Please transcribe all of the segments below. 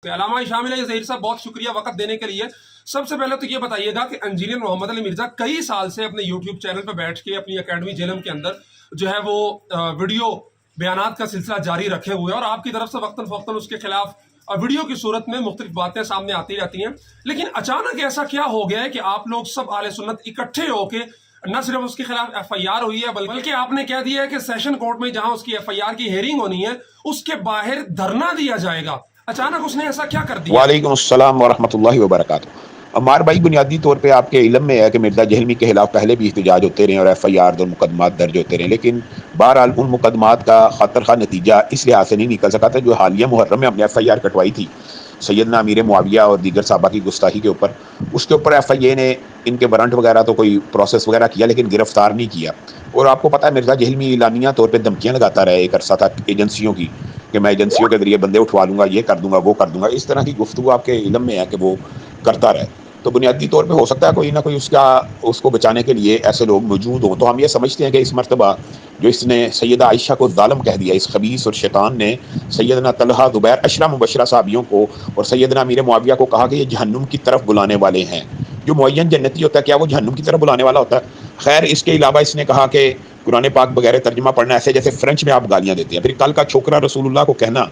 علامہ شامل ہے ظہیر صاحب، بہت شکریہ وقت دینے کے لیے۔ سب سے پہلے تو یہ بتائیے گا کہ انجینئر محمد علی مرزا کئی سال سے اپنے یوٹیوب چینل پہ بیٹھ کے اپنی اکیڈمی جیلم کے اندر جو ہے وہ ویڈیو بیانات کا سلسلہ جاری رکھے ہوئے ہیں، اور آپ کی طرف سے وقتاً فوقتاً اس کے خلاف ویڈیو کی صورت میں مختلف باتیں سامنے آتی رہتی ہیں۔ لیکن اچانک ایسا کیا ہو گیا ہے کہ آپ لوگ سب اہل سنت اکٹھے ہو کے نہ صرف اس کے خلاف ایف آئی آر ہوئی ہے بلکہ آپ نے کہہ دیا ہے کہ سیشن کورٹ میں جہاں اس کی ایف آئی آر کی ہیئرنگ ہونی ہے اس کے باہر دھرنا دیا جائے گا؟ اچانک اس نے ایسا کیا کر دیا؟ وعلیکم السلام ورحمۃ اللہ وبرکاتہ۔ عمار بھائی، بنیادی طور پہ آپ کے علم میں ہے کہ مرزا جہلمی کے خلاف پہلے بھی احتجاج ہوتے رہے اور ایف آئی آر اور مقدمات درج ہوتے رہے، لیکن بہرحال ان مقدمات کا خاطر خواہ نتیجہ اس لحاظ سے نہیں نکل سکا تھا جو حالیہ محرم میں ہم نے ایف آئی آر کٹوائی تھی سیدنا امیر معاویہ اور دیگر صحابہ کی گستاخی کے اوپر۔ اس کے اوپر ایف آئی اے نے ان کے وارنٹ وغیرہ تو کوئی پروسیس وغیرہ کیا لیکن گرفتار نہیں کیا۔ اور آپ کو پتہ ہے مرزا جہلمی اعلانیہ طور پہ دھمکیاں لگاتا رہا ایک عرصہ تک ایجنسیوں کی کہ میں ایجنسیوں کے ذریعے بندے اٹھوا لوں گا، یہ کر دوں گا، وہ کر دوں گا۔ اس طرح کی گفتگو آپ کے علم میں ہے کہ وہ کرتا رہے، تو بنیادی طور پہ ہو سکتا ہے کوئی نہ کوئی اس کو بچانے کے لیے ایسے لوگ موجود ہوں۔ تو ہم یہ سمجھتے ہیں کہ اس مرتبہ جو اس نے سیدہ عائشہ کو ظالم کہہ دیا، اس خبیث اور شیطان نے سیدنا طلحہ، زبیر، عشرہ مبشرہ صحابیوں کو اور سیدنا امیر معاویہ کو کہا کہ یہ جہنم کی طرف بلانے والے ہیں۔ جو معین جنتی ہوتا ہے کیا وہ جہنم کی طرف بلانے والا ہوتا ہے؟ خیر، اس کے علاوہ اس نے کہا کہ قرآن پاک بغیر ترجمہ پڑھنا ایسے جیسے فرینچ میں آپ گالیاں دیتے ہیں۔ پھر کل کا چھوکرا رسول اللہ کو کہنا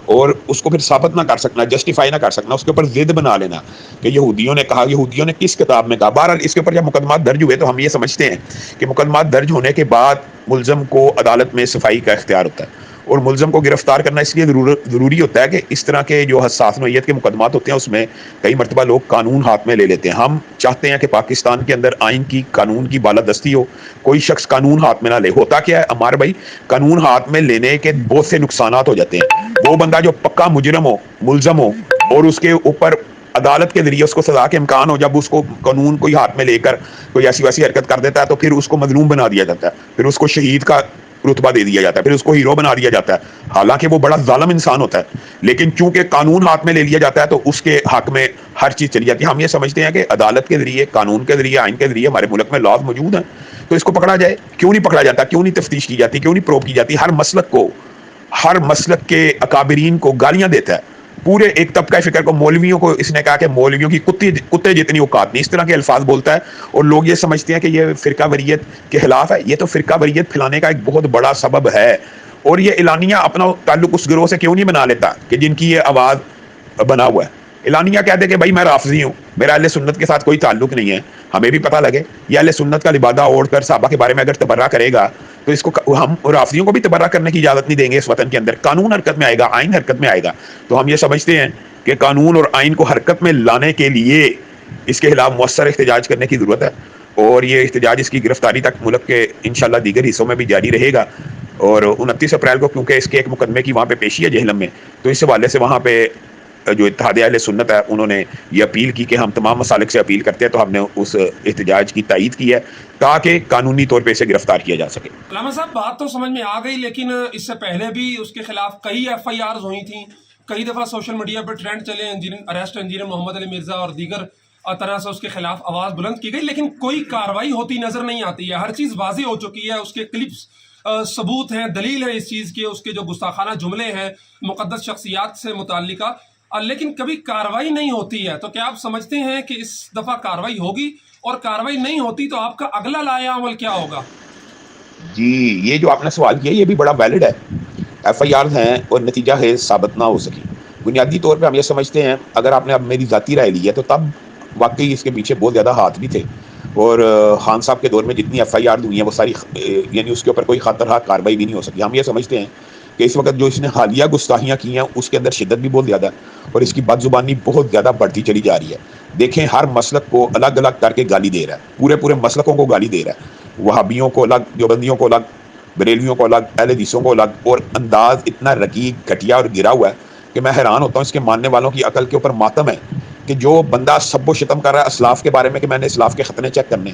اور اس کو پھر ثابت نہ کر سکنا، جسٹیفائی نہ کر سکنا، اس کے اوپر ضد بنا لینا کہ یہودیوں نے کہا، یہودیوں نے کس کتاب میں کہا۔ بہرحال اس کے اوپر جب مقدمات درج ہوئے تو ہم یہ سمجھتے ہیں کہ مقدمات درج ہونے کے بعد ملزم کو عدالت میں صفائی کا اختیار ہوتا ہے، اور ملزم کو گرفتار کرنا اس لیے ضروری ہوتا ہے کہ اس طرح کے جو حساس نوعیت کے مقدمات ہوتے ہیں اس میں کئی مرتبہ لوگ قانون ہاتھ میں لے لیتے ہیں۔ ہم چاہتے ہیں کہ پاکستان کے اندر آئین کی، قانون کی بالادستی ہو، کوئی شخص قانون ہاتھ میں نہ لے۔ ہوتا کیا ہے عمار بھائی، قانون ہاتھ میں لینے کے بہت سے نقصانات ہو جاتے ہیں۔ وہ بندہ جو پکا مجرم ہو، ملزم ہو، اور اس کے اوپر عدالت کے ذریعے اس کو سزا کے امکان ہو، جب اس کو قانون کوئی ہاتھ میں لے کر کوئی ایسی ویسی حرکت کر دیتا ہے تو پھر اس کو مظلوم بنا دیا جاتا ہے، پھر اس کو شہید کا رتبہ دے دیا جاتا ہے، پھر اس کو ہیرو بنا دیا جاتا ہے، حالانکہ وہ بڑا ظالم انسان ہوتا ہے۔ لیکن چونکہ قانون ہاتھ میں لے لیا جاتا ہے تو اس کے حق میں ہر چیز چلی جاتی ہے۔ ہم یہ سمجھتے ہیں کہ عدالت کے ذریعے، قانون کے ذریعے، آئین کے ذریعے ہمارے ملک میں لاز موجود ہیں، تو اس کو پکڑا جائے۔ کیوں نہیں پکڑا جاتا؟ کیوں نہیں تفتیش کی جاتی؟ کیوں نہیں پروب کی جاتی؟ ہر مسلک کے اکابرین کو گالیاں دیتا ہے، پورے ایک طبقہ فکر کو، مولویوں کو اس نے کہا کہ مولویوں کی کتے جتنی اوقات نہیں، اس طرح کے الفاظ بولتا ہے، اور لوگ یہ سمجھتے ہیں کہ یہ فرقہ واریت کے خلاف ہے۔ یہ تو فرقہ واریت پھیلانے کا ایک بہت بڑا سبب ہے، اور یہ اعلانیہ اپنا تعلق اس گروہ سے کیوں نہیں بنا لیتا کہ جن کی یہ آواز بنا ہوا ہے۔ اعلانیہ کہہ دے کہ بھائی میں رافضی ہوں، میرا اہل سنت کے ساتھ کوئی تعلق نہیں ہے، ہمیں بھی پتہ لگے یہ اہل سنت کا لبادہ اوڑھ کر صحابہ کے بارے میں اگر تبرہ کرے گا تو اس کو ہم رافضیوں کو بھی تبرہ کرنے کی اجازت نہیں دیں گے۔ اس وطن کے اندر قانون حرکت میں آئے گا، آئین حرکت میں آئے گا، تو ہم یہ سمجھتے ہیں کہ قانون اور آئین کو حرکت میں لانے کے لیے اس کے خلاف مؤثر احتجاج کرنے کی ضرورت ہے، اور یہ احتجاج اس کی گرفتاری تک ملک کے انشاءاللہ دیگر حصوں میں بھی جاری رہے گا۔ اور 29 اپریل کو کیونکہ اس کے ایک مقدمے کی وہاں پہ پیشی ہے جہلم میں، تو اس حوالے سے وہاں پہ جو اتحاد اہل سنت ہے انہوں نے یہ اپیل کی کہ ہم تمام مسالک سے اپیل کرتے ہیں، تو ہم نے اس احتجاج کی تائید کی ہے تاکہ قانونی طور پہ اسے گرفتار کیا جا سکے۔ علامہ صاحب، بات تو سمجھ میں آ گئی، لیکن اس سے پہلے بھی اس کے خلاف کئی ایف آئی آرز ہوئی تھیں، کئی دفعہ سوشل میڈیا پر ٹرینڈ چلے، اریسٹ انجینئر محمد علی مرزا اور دیگر طرح سے اس کے خلاف آواز بلند کی گئی، لیکن کوئی کاروائی ہوتی نظر نہیں آتی ہے۔ ہر چیز واضح ہو چکی ہے، اس کے کلپس ثبوت ہیں، دلیل ہے اس چیز کے، اس کے جو گستاخانہ جملے ہیں مقدس شخصیات سے متعلقہ، لیکن کبھی کاروائی نہیں ہوتی ہے۔ تو کیا آپ سمجھتے ہیں کہ اس دفعہ کاروائی ہوگی؟ اور کاروائی نہیں ہوتی تو آپ کا اگلا لائحہ عمل کیا ہوگا؟ جی، یہ جو آپ نے سوال کیا یہ بھی بڑا ویلڈ ہے۔ ایف آئی آرز ہیں اور نتیجہ ہے ثابت نہ ہو سکی۔ بنیادی طور پہ ہم یہ سمجھتے ہیں، اگر آپ نے اب میری ذاتی رائے لی ہے تو تب واقعی اس کے پیچھے بہت زیادہ ہاتھ بھی تھے، اور خان صاحب کے دور میں جتنی ایف آئی آر ہوئی ہیں وہ ساری یعنی اس کے اوپر کوئی خاطر خواہ کاروائی بھی نہیں ہو سکی۔ ہم یہ سمجھتے ہیں کہ اس وقت جو اس نے حالیہ گستاخیاں کی ہیں اس کے اندر شدت بھی بہت زیادہ ہے، اور اس کی بد زبانی بہت زیادہ بڑھتی چلی جا رہی ہے۔ دیکھیں، ہر مسلک کو الگ الگ کر کے گالی دے رہا ہے، پورے مسلکوں کو گالی دے رہا ہے، وہابیوں کو الگ، دیوبندیوں کو الگ، بریلویوں کو الگ، اہل حدیثوں کو الگ، اور انداز اتنا رقیق، گھٹیا اور گرا ہوا ہے کہ میں حیران ہوتا ہوں۔ اس کے ماننے والوں کی عقل کے اوپر ماتم ہے کہ جو بندہ سب و شتم کر رہا ہے اسلاف کے بارے میں کہ میں نے اسلاف کے ختنے چیک کرنے۔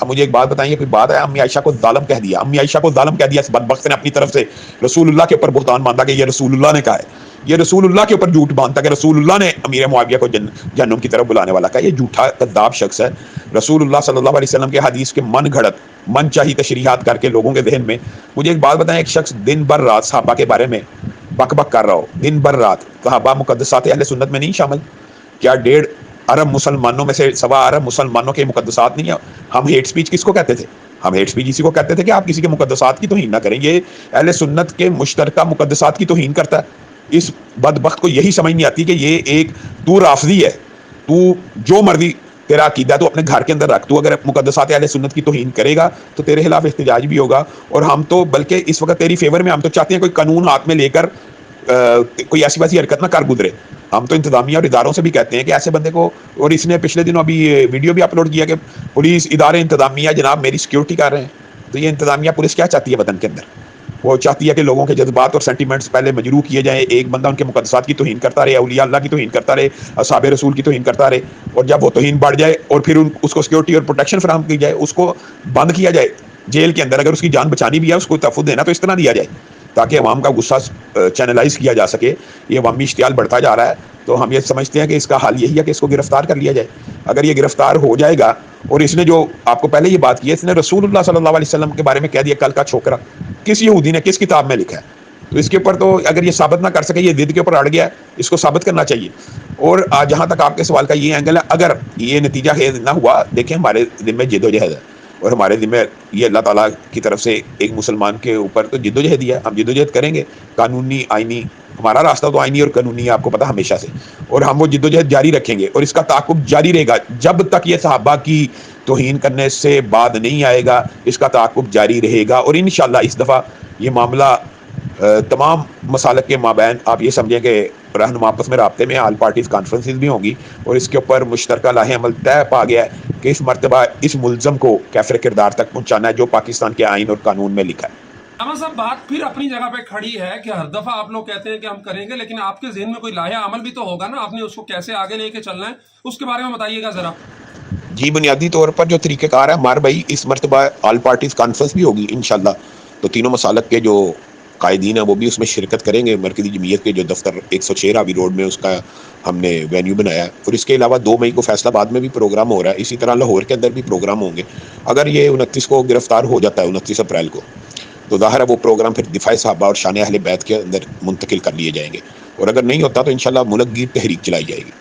اب مجھے ایک بات بتائیے، کوئی بات ہے امی عائشہ کو ظالم کہہ دیا، امی عائشہ کو ظالم کہہ دیا، اس بدبخت نے اپنی طرف سے رسول اللہ کے اوپر بہتان باندھا کہ یہ رسول اللہ نے کہا ہے، یہ رسول اللہ کے اوپر جھوٹ باندھتا کہ رسول اللہ نے امیر معاویہ کو جہنم کی طرف بلانے والا کہا۔ یہ جھوٹا کذاب شخص ہے۔ رسول اللہ صلی اللہ علیہ وسلم کے حدیث کے من گھڑت، من چاہی تشریحات کر کے لوگوں کے ذہن میں، مجھے ایک بات بتائیں، ایک شخص دن بھر رات صحابہ کے بارے میں بک بک کر رہا ہو دن بھر رات، صحابہ مقدسات اہل سنت میں نہیں شامل؟ کیا 1.5 ارب مسلمانوں میں سے 1.25 ارب مسلمانوں کے مقدسات نہیں ہیں؟ ہم ہیٹ سپیچ کس کو کہتے تھے؟ ہم ہیٹ سپیچ اسی کو کہتے تھے کہ آپ کسی کے مقدسات کی توہین نہ کریں. یہ اہل سنت کے مشترکہ مقدسات کی توہین کرتا ہے. اس بدبخت کو یہی سمجھ نہیں آتی کہ یہ ایک تو رافضی ہے، تو جو مرضی تیرا عقیدہ ہے تو اپنے گھر کے اندر رکھ، تو اگر مقدسات اہل سنت کی توہین کرے گا تو تیرے خلاف احتجاج بھی ہوگا. اور ہم تو بلکہ اس وقت تیری فیور میں ہم تو چاہتے ہیں کوئی قانون ہاتھ میں لے کر کوئی ایسی ویسی حرکت نہ کر گزرے. ہم تو انتظامیہ اور اداروں سے بھی کہتے ہیں کہ ایسے بندے کو، اور اس نے پچھلے دنوں ابھی ویڈیو بھی اپلوڈ کیا کہ پولیس ادارے انتظامیہ جناب میری سیکیورٹی کر رہے ہیں. تو یہ انتظامیہ پولیس کیا چاہتی ہے وطن کے اندر؟ وہ چاہتی ہے کہ لوگوں کے جذبات اور سینٹیمنٹس پہلے مجروح کیے جائیں، ایک بندہ ان کے مقدسات کی توہین کرتا رہے، اولیاء اللہ کی توہین کرتا رہے، اصحاب رسول کی توہین کرتا رہے، اور جب وہ توہین بڑھ جائے اور پھر اس کو سیکیورٹی اور پروٹیکشن فراہم کی جائے، اس کو بند کیا جائے جیل کے اندر. اگر اس کی جان بچانی بھی ہے، اس کو تحفظ دینا تو اس طرح دیا جائے تاکہ عوام کا غصہ چینلائز کیا جا سکے. یہ عوامی اشتعال بڑھتا جا رہا ہے، تو ہم یہ سمجھتے ہیں کہ اس کا حل یہی ہے کہ اس کو گرفتار کر لیا جائے. اگر یہ گرفتار ہو جائے گا، اور اس نے جو آپ کو پہلے یہ بات کی ہے، اس نے رسول اللہ صلی اللہ علیہ وسلم کے بارے میں کہہ دیا کل کا چھوکرا، کس یہودی نے کس کتاب میں لکھا ہے؟ تو اس کے اوپر تو اگر یہ ثابت نہ کر سکے، یہ ضد کے اوپر اڑ گیا ہے، اس کو ثابت کرنا چاہیے. اور جہاں تک آپ کے سوال کا یہ اینگل ہے، اگر یہ نتیجہ خیز نہ ہوا، دیکھیں ہمارے ذمہ جد و جہد ہے، اور ہمارے ذمہ یہ اللہ تعالیٰ کی طرف سے ایک مسلمان کے اوپر تو جد و جہد ہی ہے. ہم جد و جہد کریں گے، قانونی آئینی، ہمارا راستہ تو آئینی اور قانونی ہے، آپ کو پتا ہمیشہ سے، اور ہم وہ جد و جہد جاری رکھیں گے. اور اس کا تعاقب جاری رہے گا جب تک یہ صحابہ کی توہین کرنے سے بعد نہیں آئے گا. اس کا تعاقب جاری رہے گا، اور انشاءاللہ اس دفعہ یہ معاملہ تمام مسالک کے مابین آپ یہ سمجھیں کہ رہنما آپس میں رابطے میں، آل پارٹیز کانفرنسز بھی ہوں گی، اور اس کے اوپر مشترکہ لاہ عمل طے پا گیا ہے کہ اس مرتبہ اس ملزم کو کیفر کردار تک پہنچانا ہے جو پاکستان کے آئین اور قانون میں لکھا ہے. احمد صاحب، بات پھر اپنی جگہ پہ کھڑی ہے کہ ہر دفعہ آپ لوگ کہتے ہیں کہ ہم کریں گے، لیکن آپ کے ذہن میں کوئی لاہے عمل بھی تو ہوگا نا، آپ نے اس کو کیسے آگے لے کے چلنا ہے، اس کے بارے میں بتائیے گا ذرا. جی، بنیادی طور پر جو طریقہ کار ہے ہمارے بھائی، اس مرتبہ آل پارٹیز کانفرنس بھی ہوگی انشاءاللہ، تو تینوں مسالک کے جو قائدین ہیں وہ بھی اس میں شرکت کریں گے. مرکزی جمعیت کے جو دفتر 106 راوی روڈ میں، اس کا ہم نے وینیو بنایا ہے، اور اس کے علاوہ 2 مئی کو فیصل آباد میں بھی پروگرام ہو رہا ہے. اسی طرح لاہور کے اندر بھی پروگرام ہوں گے. اگر یہ 29 کو گرفتار ہو جاتا ہے، 29 اپریل کو، تو ظاہر ہے وہ پروگرام پھر دفاع صحابہ اور شان اہل بیت کے اندر منتقل کر لیے جائیں گے، اور اگر نہیں ہوتا تو انشاءاللہ ملک گیر تحریک چلائی جائے گی.